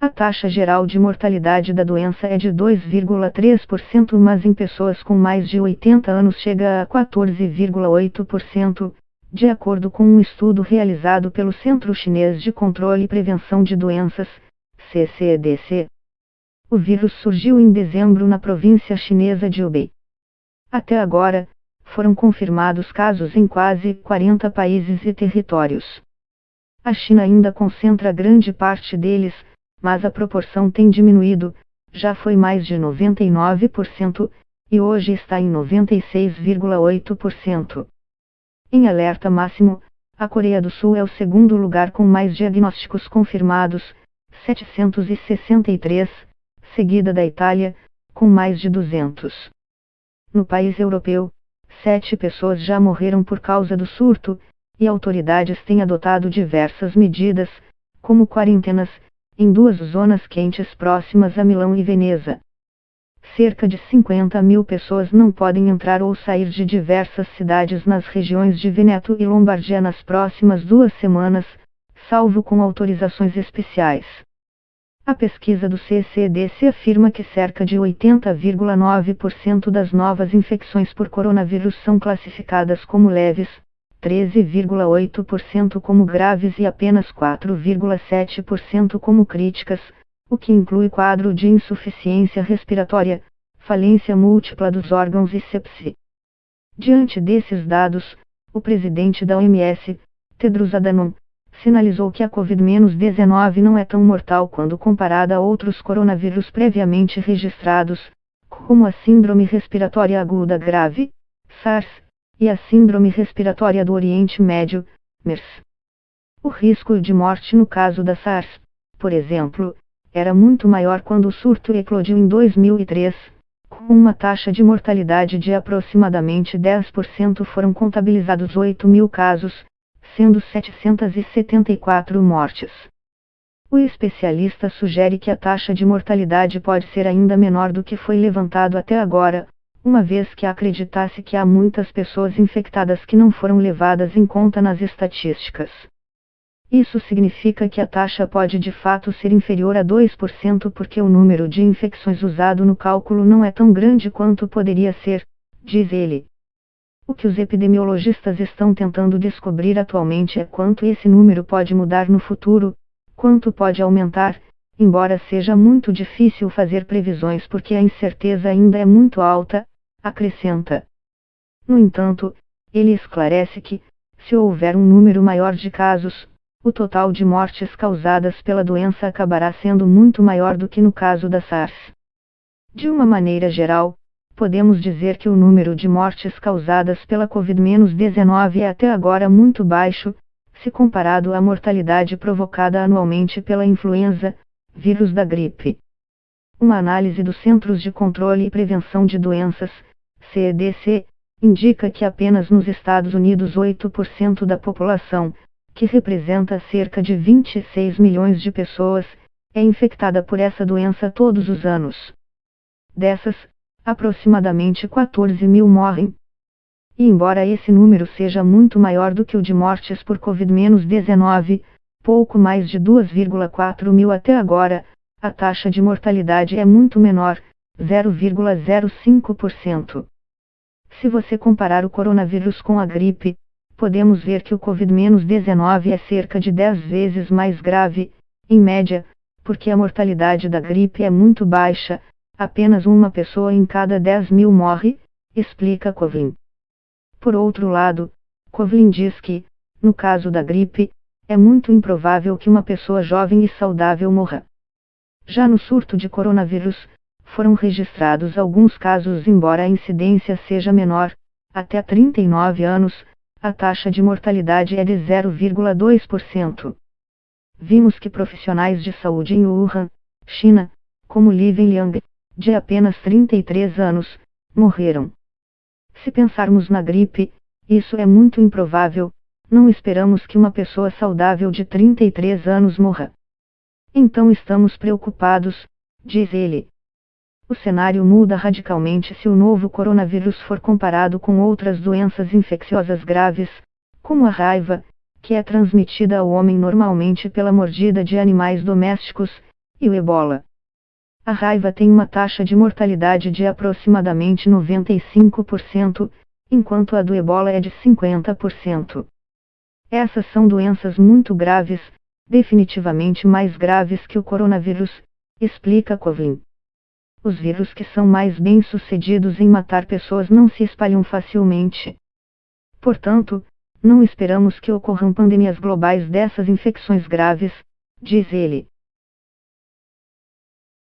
A taxa geral de mortalidade da doença é de 2,3%, mas em pessoas com mais de 80 anos chega a 14,8%, de acordo com um estudo realizado pelo Centro Chinês de Controle e Prevenção de Doenças, CCDC. O vírus surgiu em dezembro na província chinesa de Hubei. Até agora, foram confirmados casos em quase 40 países e territórios. A China ainda concentra grande parte deles, mas a proporção tem diminuído, já foi mais de 99%, e hoje está em 96,8%. Em alerta máximo, a Coreia do Sul é o segundo lugar com mais diagnósticos confirmados, 763, seguida da Itália, com mais de 200. No país europeu, 7 pessoas já morreram por causa do surto, e autoridades têm adotado diversas medidas, como quarentenas, em 2 zonas quentes próximas a Milão e Veneza. Cerca de 50.000 pessoas não podem entrar ou sair de diversas cidades nas regiões de Vêneto e Lombardia nas próximas 2 semanas, salvo com autorizações especiais. A pesquisa do CCDC afirma que cerca de 80,9% das novas infecções por coronavírus são classificadas como leves, 13,8% como graves e apenas 4,7% como críticas, o que inclui quadro de insuficiência respiratória, falência múltipla dos órgãos e sepse. Diante desses dados, o presidente da OMS, Tedros Adhanom, sinalizou que a Covid-19 não é tão mortal quando comparada a outros coronavírus previamente registrados, como a Síndrome Respiratória Aguda Grave, SARS, e a Síndrome Respiratória do Oriente Médio, MERS. O risco de morte no caso da SARS, por exemplo, era muito maior quando o surto eclodiu em 2003, com uma taxa de mortalidade de aproximadamente 10%. Foram contabilizados 8.000 casos, sendo 774 mortes. O especialista sugere que a taxa de mortalidade pode ser ainda menor do que foi levantado até agora, uma vez que acreditasse que há muitas pessoas infectadas que não foram levadas em conta nas estatísticas. Isso significa que a taxa pode de fato ser inferior a 2% porque o número de infecções usado no cálculo não é tão grande quanto poderia ser, diz ele. O que os epidemiologistas estão tentando descobrir atualmente é quanto esse número pode mudar no futuro, quanto pode aumentar, embora seja muito difícil fazer previsões porque a incerteza ainda é muito alta, acrescenta. No entanto, ele esclarece que, se houver um número maior de casos, o total de mortes causadas pela doença acabará sendo muito maior do que no caso da SARS. De uma maneira geral, podemos dizer que o número de mortes causadas pela Covid-19 é até agora muito baixo, se comparado à mortalidade provocada anualmente pela influenza, vírus da gripe. Uma análise dos Centros de Controle e Prevenção de Doenças, CDC, indica que apenas nos Estados Unidos 8% da população, que representa cerca de 26 milhões de pessoas, é infectada por essa doença todos os anos. Dessas, aproximadamente 14.000 morrem. E embora esse número seja muito maior do que o de mortes por Covid-19, pouco mais de 2,4 mil até agora, a taxa de mortalidade é muito menor, 0,05%. Se você comparar o coronavírus com a gripe, podemos ver que o Covid-19 é cerca de 10 vezes mais grave, em média, porque a mortalidade da gripe é muito baixa, apenas uma pessoa em cada 10.000 morre, explica Covin. Por outro lado, Covin diz que, no caso da gripe, é muito improvável que uma pessoa jovem e saudável morra. Já no surto de coronavírus, foram registrados alguns casos, embora a incidência seja menor, até 39 anos, a taxa de mortalidade é de 0,2%. Vimos que profissionais de saúde em Wuhan, China, como Li Wenliang, de apenas 33 anos, morreram. Se pensarmos na gripe, isso é muito improvável, não esperamos que uma pessoa saudável de 33 anos morra. Então estamos preocupados, diz ele. O cenário muda radicalmente se o novo coronavírus for comparado com outras doenças infecciosas graves, como a raiva, que é transmitida ao homem normalmente pela mordida de animais domésticos, E o ebola? A raiva tem uma taxa de mortalidade de aproximadamente 95%, enquanto a do ebola é de 50%. Essas são doenças muito graves, definitivamente mais graves que o coronavírus, explica Covin. Os vírus que são mais bem-sucedidos em matar pessoas não se espalham facilmente. Portanto, não esperamos que ocorram pandemias globais dessas infecções graves, diz ele.